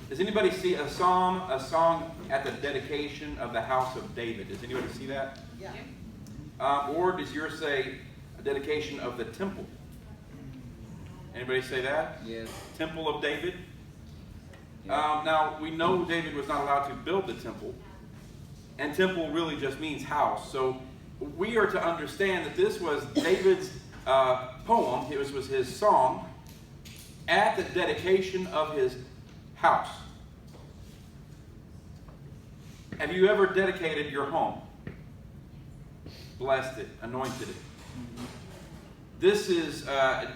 Does anybody see a song at the dedication of the house of David? Does anybody see that? Yeah. Or does yours say a dedication of the temple? Anybody say that? Yes. Temple of David? Yeah. Now, we know David was not allowed to build the temple. And temple really just means house. So we are to understand that this was David's poem. It was his song at the dedication of his house. Have you ever dedicated your home? Blessed it, anointed it. This is,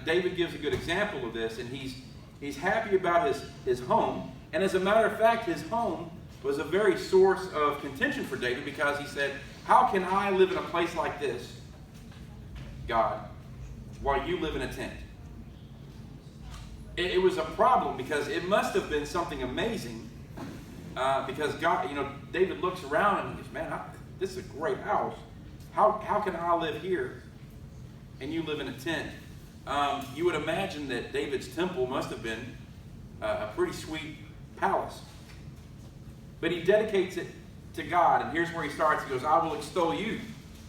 David gives a good example of this, and he's happy about his home. And as a matter of fact, his home was a very source of contention for David, because he said, how can I live in a place like this, God, while you live in a tent? It was a problem, because it must have been something amazing, because God, David looks around and he goes, man, this is a great house. How can I live here and you live in a tent? You would imagine that David's temple must have been a pretty sweet palace. But he dedicates it to God, and here's where he starts. He goes, I will extol you,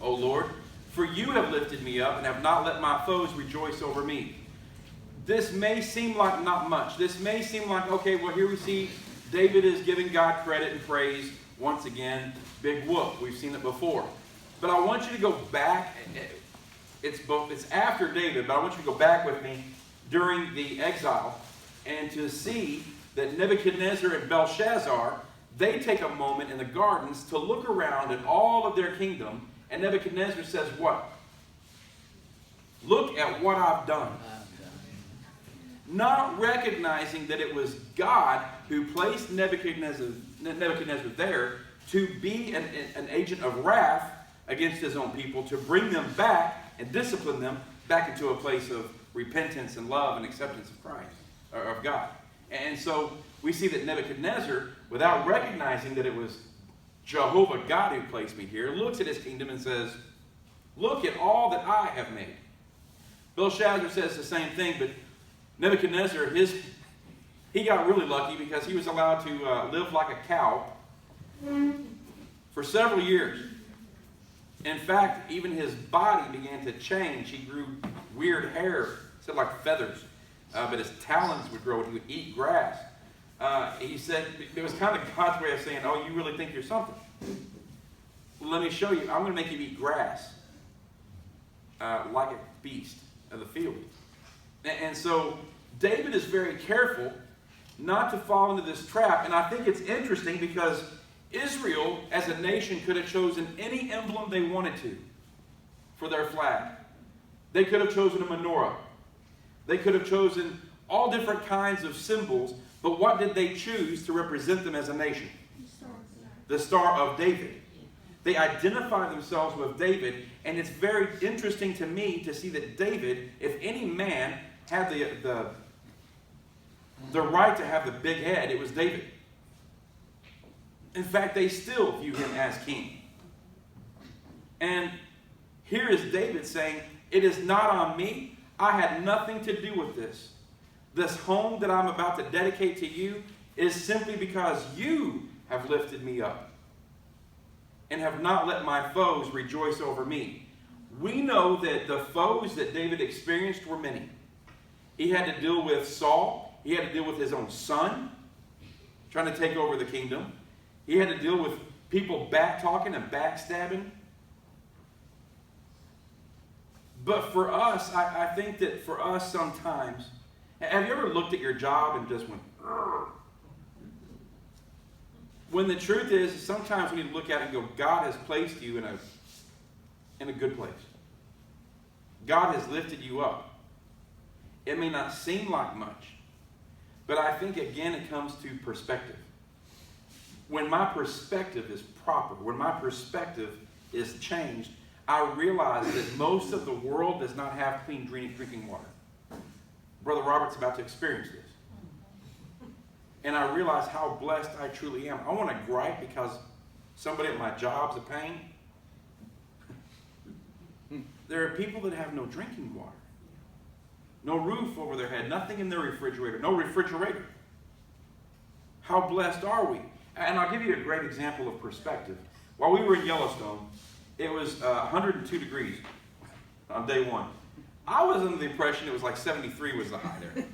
O Lord, for you have lifted me up and have not let my foes rejoice over me. This may seem like not much. This may seem like, okay, well, here we see David is giving God credit and praise. Once again, big whoop. We've seen it before. But I want you to go back. It's after David, but I want you to go back with me during the exile and to see that Nebuchadnezzar and Belshazzar, they take a moment in the gardens to look around at all of their kingdom, and Nebuchadnezzar says what? Look at what I've done. Not recognizing that it was God who placed Nebuchadnezzar there to be an agent of wrath against his own people, to bring them back and discipline them back into a place of repentance and love and acceptance of Christ, or of God. And so we see that Nebuchadnezzar, without recognizing that it was Jehovah God who placed me here, looks at his kingdom and says, look at all that I have made. Belshazzar says the same thing, but Nebuchadnezzar, he got really lucky, because he was allowed to live like a cow for several years. In fact, even his body began to change. He grew weird hair, instead like feathers, but his talons would grow, and he would eat grass. He said, it was kind of God's way of saying, oh, you really think you're something? Well, let me show you. I'm going to make you eat grass like a beast of the field. And so David is very careful not to fall into this trap. And I think it's interesting, because Israel as a nation could have chosen any emblem they wanted to for their flag. They could have chosen a menorah. They could have chosen all different kinds of symbols. But what did they choose to represent them as a nation? The Star of David. They identify themselves with David. And it's very interesting to me to see that David, if any man had the right to have the big head, it was David. In fact, they still view him as king. And here is David saying, it is not on me. I had nothing to do with this. This home that I'm about to dedicate to you is simply because you have lifted me up and have not let my foes rejoice over me. We know that the foes that David experienced were many. He had to deal with Saul. He had to deal with his own son trying to take over the kingdom. He had to deal with people back-talking and backstabbing. But for us, I think that for us sometimes, have you ever looked at your job and just went, "Urgh"? When the truth is, sometimes we need to look at it and go, God has placed you in a good place. God has lifted you up. It may not seem like much, but I think, again, it comes to perspective. When my perspective is proper, when my perspective is changed, I realize that most of the world does not have clean drinking water. Brother Robert's about to experience this. And I realize how blessed I truly am. I want to gripe because somebody at my job's a pain. There are people that have no drinking water. No roof over their head, nothing in their refrigerator, no refrigerator. How blessed are we? And I'll give you a great example of perspective. While we were in Yellowstone, it was 102 degrees on day one. I was under the impression it was like 73 was the high there.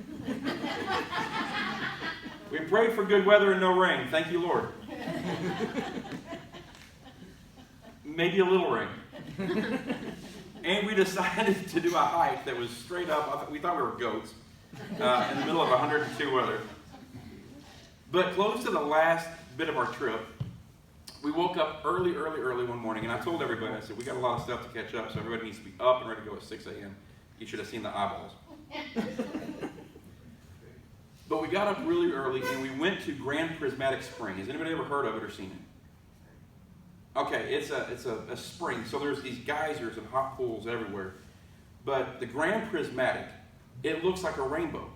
We prayed for good weather and no rain. Thank you, Lord. Maybe a little rain. And we decided to do a hike that was straight up. We thought we were goats in the middle of 102 weather. But close to the last bit of our trip, we woke up early one morning, and I told everybody, I said, we got a lot of stuff to catch up, so everybody needs to be up and ready to go at 6 a.m. You should have seen the eyeballs. But we got up really early, and we went to Grand Prismatic Spring. Has anybody ever heard of it or seen it? Okay, it's a spring, so there's these geysers and hot pools everywhere. But the Grand Prismatic, it looks like a rainbow.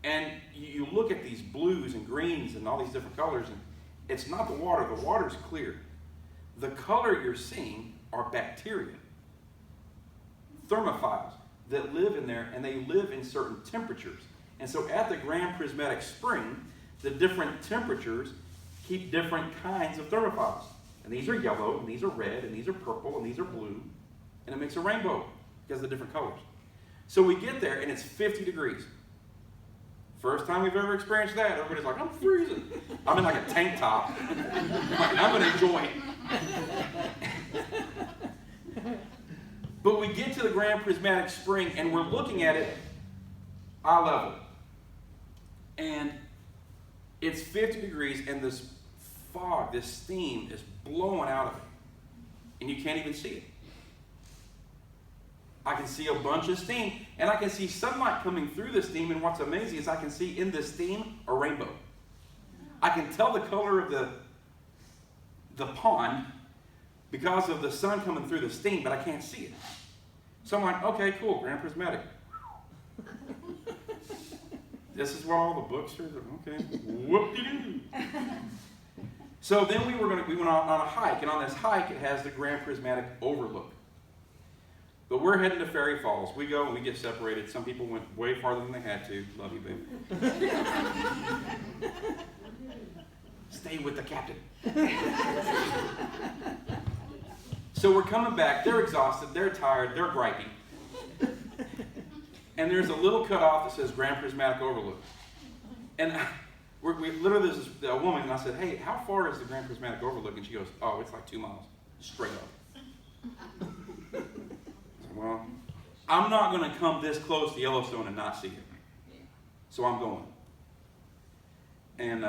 And you look at these blues and greens and all these different colors, and it's not the water. The water's clear. The color you're seeing are bacteria, thermophiles, that live in there, and they live in certain temperatures. And so at the Grand Prismatic Spring, the different temperatures keep different kinds of thermophiles. And these are yellow, and these are red, and these are purple, and these are blue. And it makes a rainbow because of the different colors. So we get there, and it's 50 degrees. First time we've ever experienced that. Everybody's like, I'm freezing. I'm in like a tank top. I'm going to enjoy it. But we get to the Grand Prismatic Spring, and we're looking at it eye level. And it's 50 degrees, and this fog, this steam is blowing out of it. And you can't even see it. I can see a bunch of steam, and I can see sunlight coming through the steam, and what's amazing is I can see in the steam a rainbow. I can tell the color of the pond because of the sun coming through the steam, but I can't see it. So I'm like, okay, cool, Grand Prismatic. This is what all the books are, okay, whoop-de-doo. So then we went on a hike, and on this hike it has the Grand Prismatic overlook. But we're heading to Fairy Falls. We go and we get separated. Some people went way farther than they had to. Love you, babe. Stay with the captain. So we're coming back. They're exhausted. They're tired. They're gripey. And there's a little cutoff that says Grand Prismatic Overlook. And we literally, there's a woman, and I said, hey, how far is the Grand Prismatic Overlook? And she goes, oh, it's like 2 miles. Straight up. Well, I'm not going to come this close to Yellowstone and not see it. So I'm going. And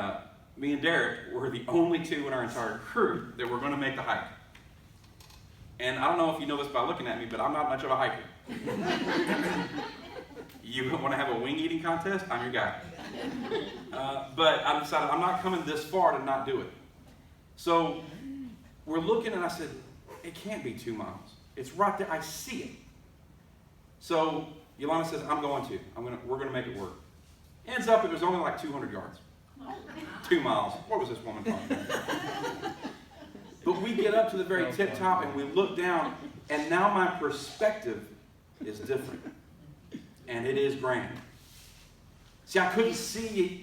me and Derek were the only two in our entire crew that were going to make the hike. And I don't know if you know this by looking at me, but I'm not much of a hiker. You want to have a wing eating contest? I'm your guy. But I decided I'm not coming this far to not do it. So we're looking, and I said, it can't be 2 miles. It's right there. I see it. So Yolanda says, I'm going to. We're going to make it work. Ends up, it was only like 200 yards. 2 miles. What was this woman talking about? But we get up to the very tip top, and we look down, and now my perspective is different. And it is grand. See, I couldn't see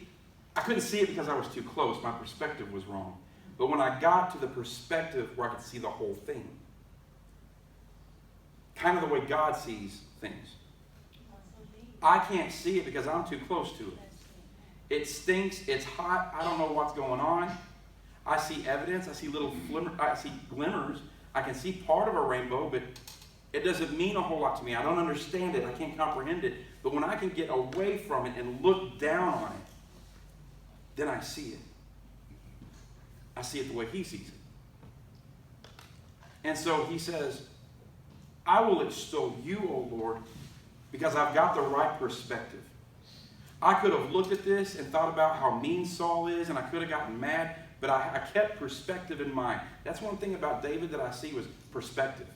it because I was too close. My perspective was wrong. But when I got to the perspective where I could see the whole thing, kind of the way God sees things. I can't see it because I'm too close to it. It stinks. It's hot. I don't know what's going on. I see evidence. I see glimmers. I can see part of a rainbow, but it doesn't mean a whole lot to me. I don't understand it. I can't comprehend it. But when I can get away from it and look down on it, then I see it. I see it the way he sees it. And so he says, I will extol you, O Lord, because I've got the right perspective. I could have looked at this and thought about how mean Saul is, and I could have gotten mad, but I kept perspective in mind. That's one thing about David that I see was perspective.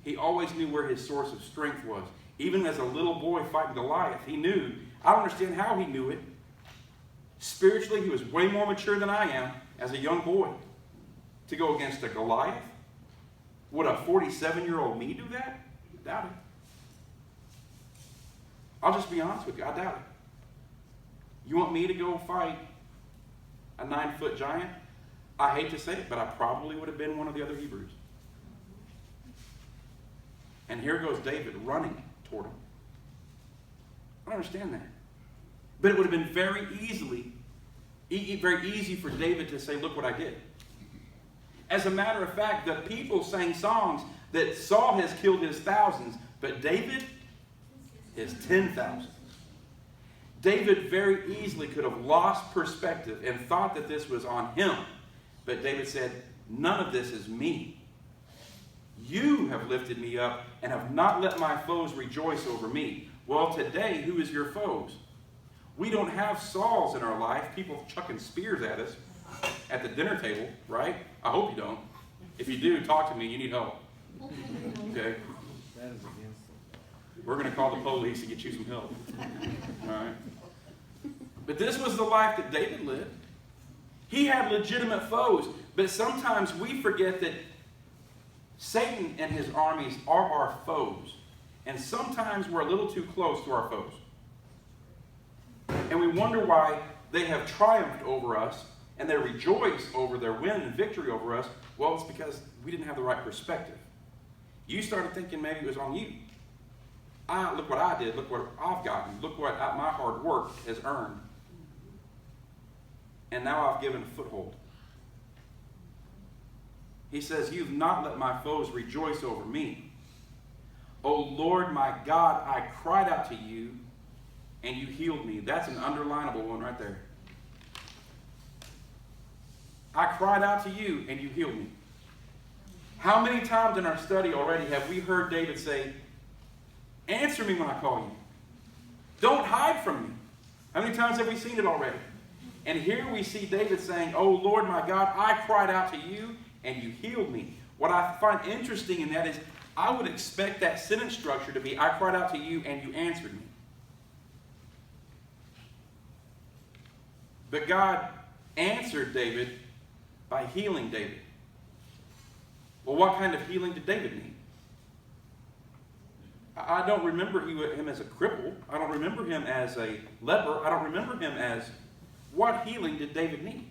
He always knew where his source of strength was. Even as a little boy fighting Goliath, he knew. I don't understand how he knew it. Spiritually, he was way more mature than I am as a young boy. To go against a Goliath? Would a 47-year-old me do that? I doubt it. I'll just be honest with you. I doubt it. You want me to go fight a 9-foot giant, I hate to say it, but I probably would have been one of the other Hebrews. And here goes David running toward him. I don't understand that. But it would have been very easy for David to say, look what I did. As a matter of fact, the people sang songs that Saul has killed his thousands, but David, his 10,000. David very easily could have lost perspective and thought that this was on him. But David said, none of this is me. You have lifted me up and have not let my foes rejoice over me. Well, today, who is your foes? We don't have Sauls in our life, people chucking spears at us at the dinner table, right? I hope you don't. If you do, talk to me. You need help. Okay? That is against We're going to call the police to get you some help. All right? But this was the life that David lived. He had legitimate foes. But sometimes we forget that Satan and his armies are our foes. And sometimes we're a little too close to our foes. And we wonder why they have triumphed over us and they rejoice over their win and victory over us. Well, it's because we didn't have the right perspective. You started thinking maybe it was on you. Look what I did. Look what I've gotten. Look what my hard work has earned. And now I've given a foothold. He says, you've not let my foes rejoice over me. O Lord, my God, I cried out to you, and you healed me. That's an underlinable one right there. I cried out to you, and you healed me. How many times in our study already have we heard David say, answer me when I call you. Don't hide from me. How many times have we seen it already? And here we see David saying, oh Lord, my God, I cried out to you, and you healed me. What I find interesting in that is, I would expect that sentence structure to be, I cried out to you, and you answered me. But God answered David by healing David. Well, what kind of healing did David need? I don't remember him as a cripple. I don't remember him as a leper. I don't remember him as... What healing did David need?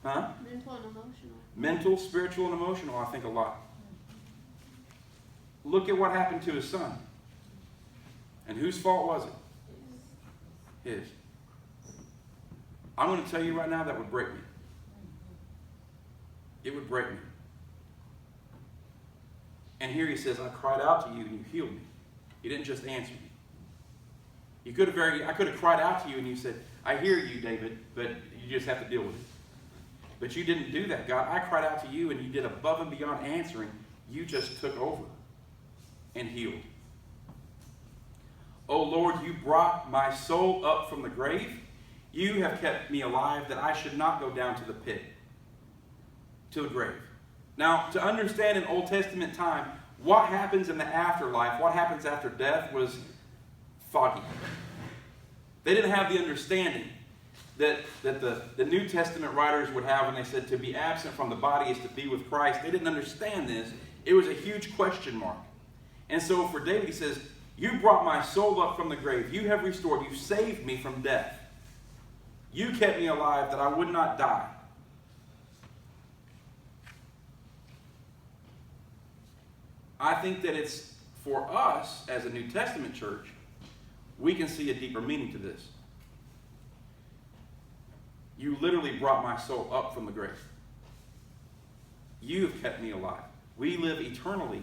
Huh? Mental and emotional. Mental, spiritual, and emotional, I think a lot. Look at what happened to his son. And whose fault was it? His. I'm going to tell you right now, that would break me. It would break me. And here he says, I cried out to you and you healed me. You didn't just answer me. I could have cried out to you and you said, I hear you, David, but you just have to deal with it. But you didn't do that, God. I cried out to you and you did above and beyond answering. You just took over and healed. Oh Lord, you brought my soul up from the grave. You have kept me alive that I should not go down to the pit, to the grave. Now, to understand in Old Testament time, what happens in the afterlife, what happens after death was foggy. They didn't have the understanding that the New Testament writers would have when they said to be absent from the body is to be with Christ. They didn't understand this. It was a huge question mark. And so for David, he says, you brought my soul up from the grave. You have restored. You saved me from death. You kept me alive that I would not die. I think that it's for us as a New Testament church, we can see a deeper meaning to this. You literally brought my soul up from the grave. You have kept me alive. We live eternally.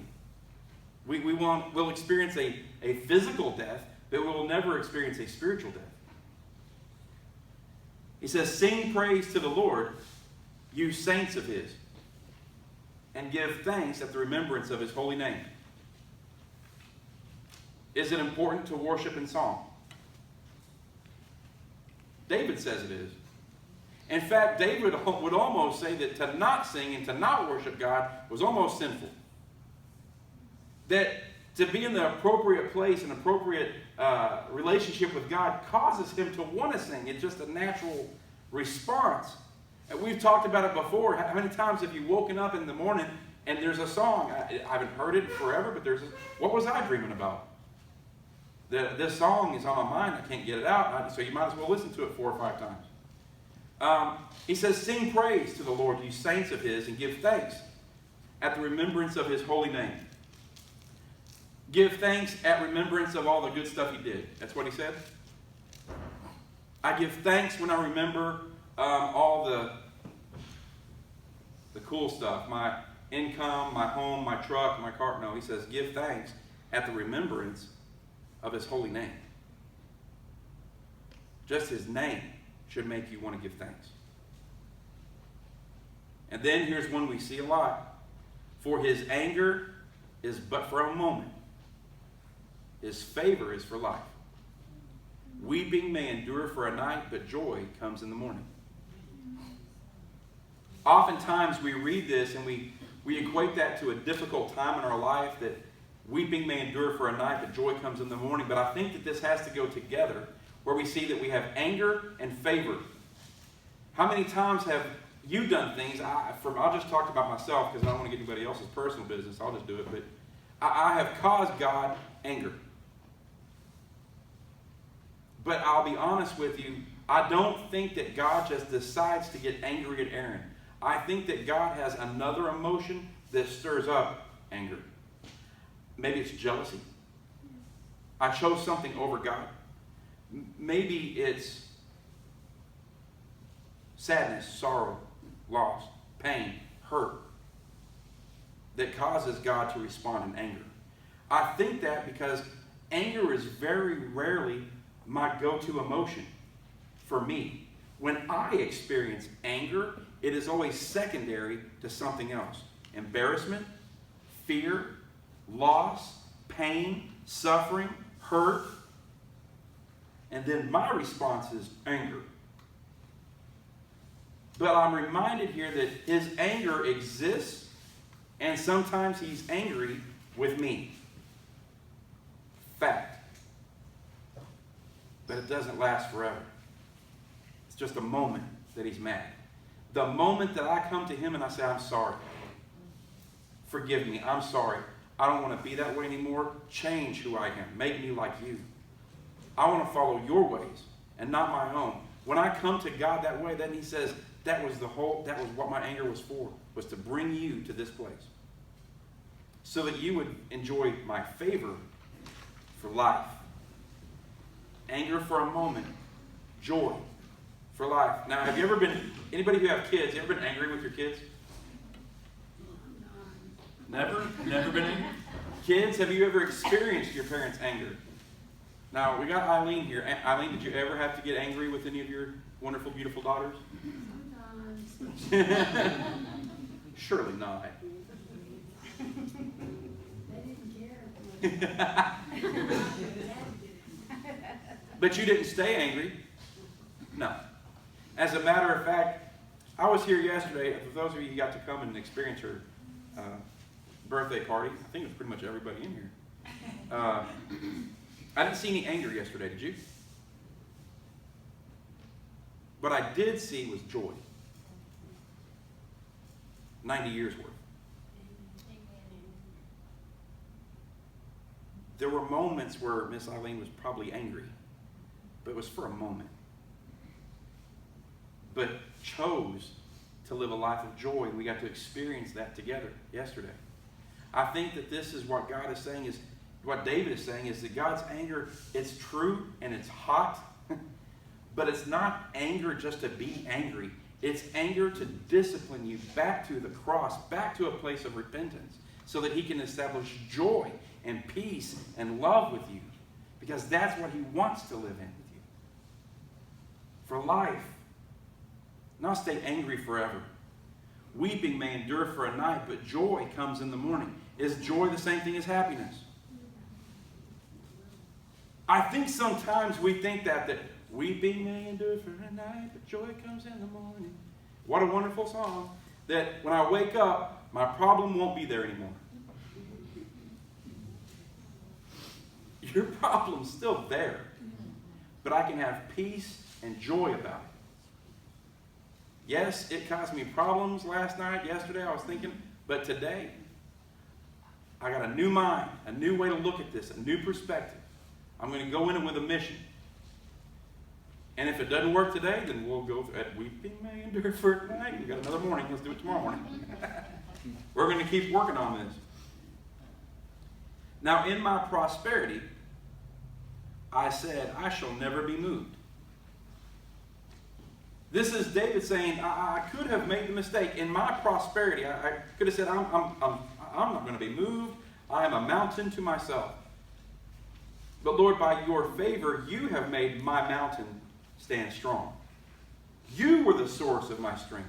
We'll experience a physical death, but we will never experience a spiritual death. He says, sing praise to the Lord, you saints of his, and give thanks at the remembrance of his holy name. Is it important to worship in song? David says it is. In fact, David would almost say that to not sing and to not worship God was almost sinful. That to be in the appropriate place and appropriate relationship with God causes him to want to sing. It's just a natural response. And we've talked about it before. How many times have you woken up in the morning and there's a song? I haven't heard it forever, but what was I dreaming about? This song is on my mind. I can't get it out. So you might as well listen to it 4 or 5 times. He says, sing praise to the Lord, you saints of his, and give thanks at the remembrance of his holy name. Give thanks at remembrance of all the good stuff he did. That's what he said. I give thanks when I remember all the cool stuff. My income, my home, my truck, my car. No, he says, give thanks at the remembrance of his holy name. Just his name should make you want to give thanks. And then here's one we see a lot. For his anger is but for a moment. His favor is for life. Weeping may endure for a night, but joy comes in the morning. Oftentimes we read this and we equate that to a difficult time in our life, that weeping may endure for a night, but joy comes in the morning. But I think that this has to go together, where we see that we have anger and favor. How many times have you done things? I'll just talk about myself because I don't want to get anybody else's personal business. I'll just do it. But I have caused God anger. But I'll be honest with you, I don't think that God just decides to get angry at Aaron. I think that God has another emotion that stirs up anger. Maybe it's jealousy. I chose something over God. Maybe it's sadness, sorrow, loss, pain, hurt that causes God to respond in anger. I think that because anger is very rarely my go-to emotion for me. When I experience anger, it is always secondary to something else. Embarrassment, fear, loss, pain, suffering, hurt. And then my response is anger. But I'm reminded here that his anger exists, and sometimes he's angry with me. Fact. But it doesn't last forever. It's just a moment that he's mad. The moment that I come to him and I say, I'm sorry. Forgive me. I'm sorry. I don't want to be that way anymore. Change who I am. Make me like you. I want to follow your ways and not my own. When I come to God that way, then he says, that was what my anger was for, was to bring you to this place. So that you would enjoy my favor for life. Anger for a moment. Joy for life. Now, have you ever been, anybody who have kids, you ever been angry with your kids? Never? Never been angry? Kids, have you ever experienced your parents' anger? Now, we got Eileen here. Eileen, did you ever have to get angry with any of your wonderful, beautiful daughters? Sometimes. Surely not. They didn't care. But you didn't stay angry. No. As a matter of fact, I was here yesterday. For those of you who got to come and experience her birthday party, I think it was pretty much everybody in here. I didn't see any anger yesterday, did you? What I did see was joy. 90 years worth. There were moments where Miss Eileen was probably angry, but it was for a moment. But chose to live a life of joy, and we got to experience that together yesterday. I think that this is what God is saying, is what David is saying, is that God's anger, it's true and it's hot, but it's not anger just to be angry. It's anger to discipline you back to the cross, back to a place of repentance, so that he can establish joy and peace and love with you, because that's what he wants to live in with you. For life. Not stay angry forever. Weeping may endure for a night, but joy comes in the morning. Is joy the same thing as happiness? I think sometimes we think that weeping may endure for a night, but joy comes in the morning. What a wonderful song. That when I wake up, my problem won't be there anymore. Your problem's still there, but I can have peace and joy about it. Yes, it caused me problems last night, yesterday, I was thinking, but today, I got a new mind, a new way to look at this, a new perspective. I'm going to go in it with a mission. And if it doesn't work today, then we'll go through it. Weeping may endure for a night. We got another morning. Let's do it tomorrow morning. We're going to keep working on this. Now, in my prosperity, I said, I shall never be moved. This is David saying, I could have made the mistake. In my prosperity, I could have said, I'm not going to be moved. I am a mountain to myself. But Lord, by your favor, you have made my mountain stand strong. You were the source of my strength.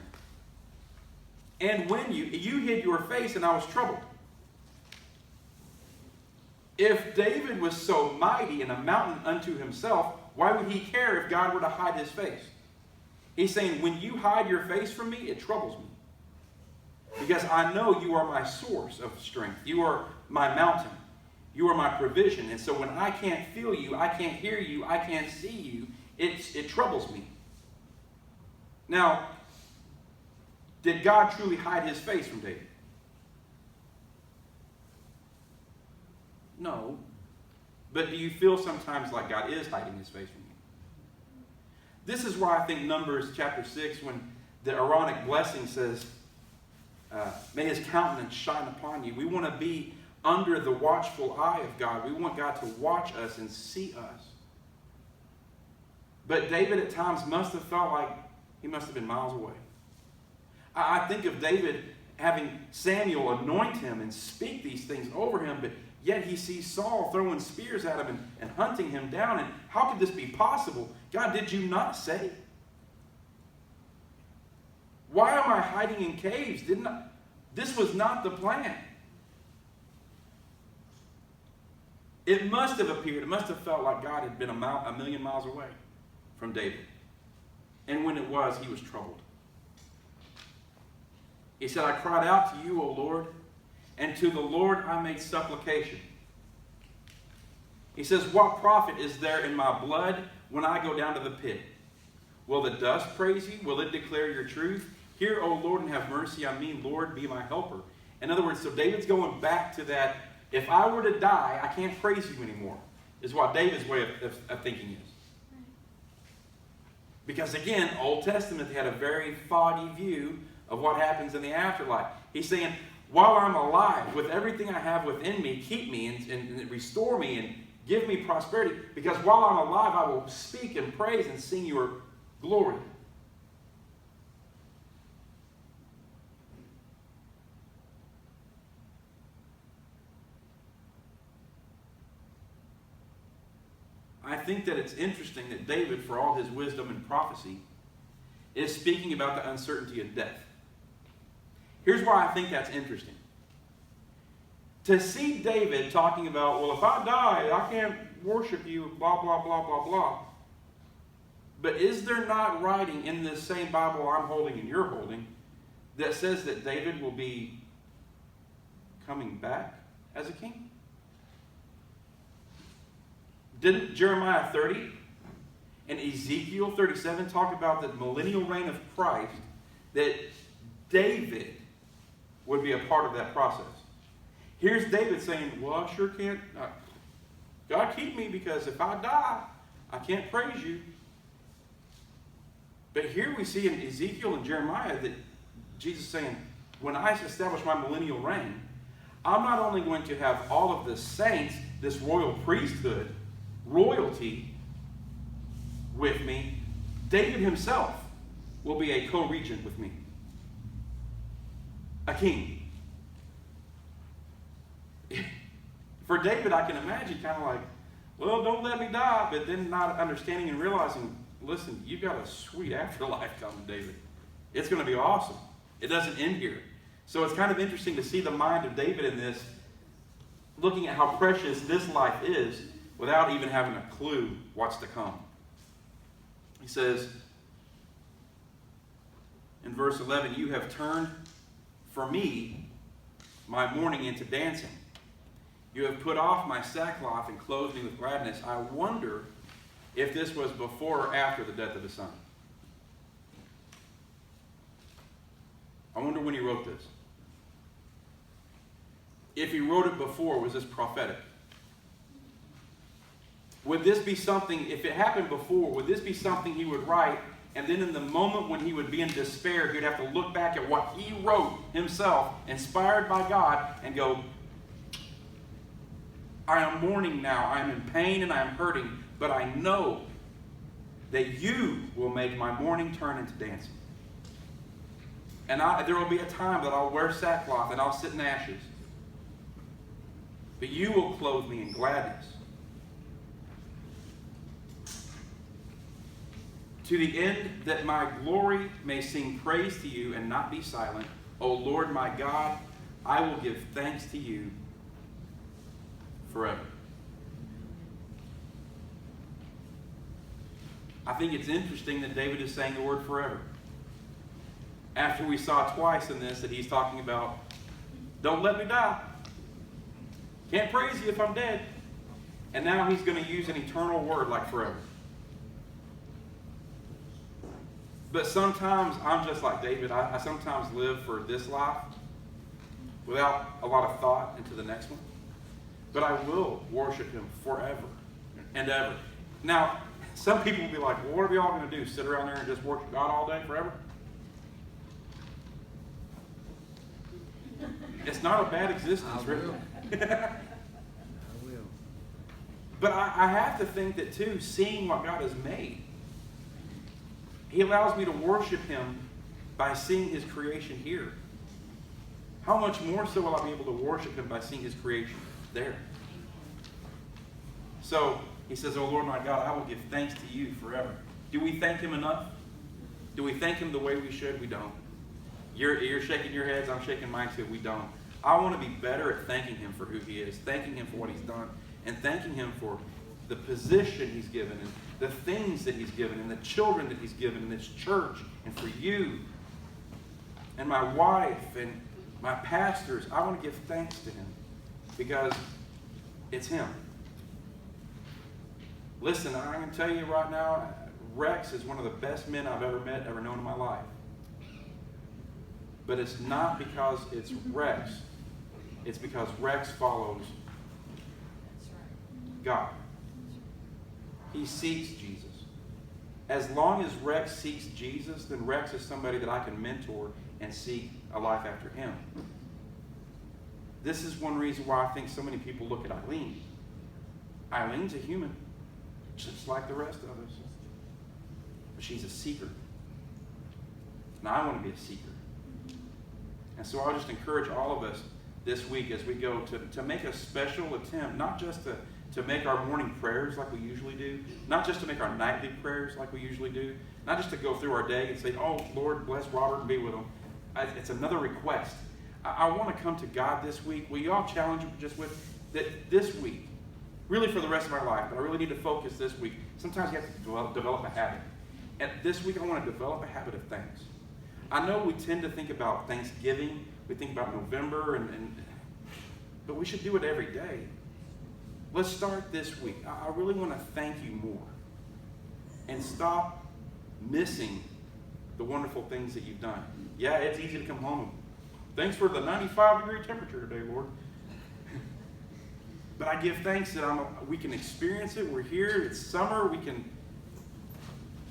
And when you hid your face and I was troubled. If David was so mighty and a mountain unto himself, why would he care if God were to hide his face? He's saying, when you hide your face from me, it troubles me. Because I know you are my source of strength. You are my mountain. You are my provision. And so when I can't feel you, I can't hear you, I can't see you, it troubles me. Now, did God truly hide his face from David? No. But do you feel sometimes like God is hiding his face from you? This is why I think Numbers chapter 6, when the Aaronic blessing says, may his countenance shine upon you. We want to be under the watchful eye of God. We want God to watch us and see us. But David at times must have felt like he must have been miles away. I think of David having Samuel anoint him and speak these things over him, but yet he sees Saul throwing spears at him and hunting him down. And how could this be possible? God, did you not say? Why am I hiding in caves? This was not the plan. It must have appeared, it must have felt like God had been a million miles away from David. And when it was, he was troubled. He said, I cried out to you, O Lord, and to the Lord I made supplication. He says, what profit is there in my blood when I go down to the pit? Will the dust praise you? Will it declare your truth? Hear, O Lord, and have mercy on me. Lord, be my helper. In other words, so David's going back to that, if I were to die, I can't praise you anymore, is what David's way of thinking is. Because again, Old Testament, they had a very foggy view of what happens in the afterlife. He's saying, while I'm alive, with everything I have within me, keep me and restore me and give me prosperity. Because while I'm alive, I will speak and praise and sing your glory. I think that it's interesting that David, for all his wisdom and prophecy, is speaking about the uncertainty of death. Here's why I think that's interesting. To see David talking about, well, if I die, I can't worship you, blah, blah, blah, blah, blah. But is there not writing in this same Bible I'm holding and you're holding that says that David will be coming back as a king? Didn't Jeremiah 30 and Ezekiel 37 talk about the millennial reign of Christ, that David would be a part of that process? Here's David saying, well, I sure can't. God, keep me, because if I die, I can't praise you. But here we see in Ezekiel and Jeremiah that Jesus is saying, when I establish my millennial reign, I'm not only going to have all of the saints, this royal priesthood, royalty with me, David himself will be a co-regent with me. A king. For David, I can imagine kind of like, well, don't let me die, but then not understanding and realizing, listen, you've got a sweet afterlife coming, David. It's going to be awesome. It doesn't end here. So it's kind of interesting to see the mind of David in this, looking at how precious this life is without even having a clue what's to come. He says in verse 11, you have turned for me my mourning into dancing. You have put off my sackcloth and clothed me with gladness. I wonder if this was before or after the death of his son. I wonder when he wrote this. If he wrote it before, was this prophetic? Would this be something, if it happened before, would this be something he would write, and then in the moment when he would be in despair, he'd have to look back at what he wrote himself, inspired by God, and go, I am mourning now, I am in pain and I am hurting, but I know that you will make my mourning turn into dancing. And there will be a time that I'll wear sackcloth and I'll sit in ashes. But you will clothe me in gladness. To the end that my glory may sing praise to you and not be silent, O Lord my God, I will give thanks to you forever. I think it's interesting that David is saying the word forever. After we saw twice in this that he's talking about, don't let me die. Can't praise you if I'm dead. And now he's going to use an eternal word like forever. But sometimes I'm just like David. I sometimes live for this life without a lot of thought into the next one. But I will worship him forever and ever. Now, some people will be like, well, what are we all going to do? Sit around there and just worship God all day forever? It's not a bad existence, really. I will. But I have to think that, too, seeing what God has made, he allows me to worship him by seeing his creation here. How much more so will I be able to worship him by seeing his creation there? So he says, oh Lord my God, I will give thanks to you forever. Do we thank him enough? Do we thank him the way we should? We don't. You're shaking your heads, I'm shaking mine too. We don't. I want to be better at thanking him for who he is, thanking him for what he's done, and thanking him for the position he's given, and the things that he's given, and the children that he's given, and this church, and for you, and my wife, and my pastors. I want to give thanks to him because it's him. Listen, I can tell you right now, Rex is one of the best men I've ever met, ever known in my life. But it's not because it's Rex. It's because Rex follows God. He seeks Jesus. As long as Rex seeks Jesus, then Rex is somebody that I can mentor and seek a life after him. This is one reason why I think so many people look at Eileen. Eileen's a human, just like the rest of us. But she's a seeker. And I want to be a seeker. And so I'll just encourage all of us this week as we go to make a special attempt, not just to make our morning prayers like we usually do, not just to make our nightly prayers like we usually do, not just to go through our day and say, oh, Lord, bless Robert and be with him. It's another request. I want to come to God this week. Will you all challenge me just with that this week, really for the rest of our life, but I really need to focus this week. Sometimes you have to develop a habit. And this week I want to develop a habit of thanks. I know we tend to think about Thanksgiving, we think about November, but we should do it every day. Let's start this week. I really want to thank you more. And stop missing the wonderful things that you've done. Yeah, it's easy to come home. Thanks for the 95-degree temperature today, Lord. But I give thanks that we can experience it. We're here. It's summer.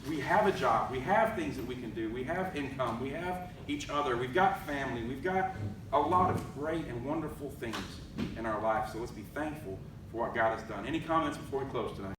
We have a job. We have things that we can do. We have income. We have each other. We've got family. We've got a lot of great and wonderful things in our life. So let's be thankful for what God has done. Any comments before we close tonight?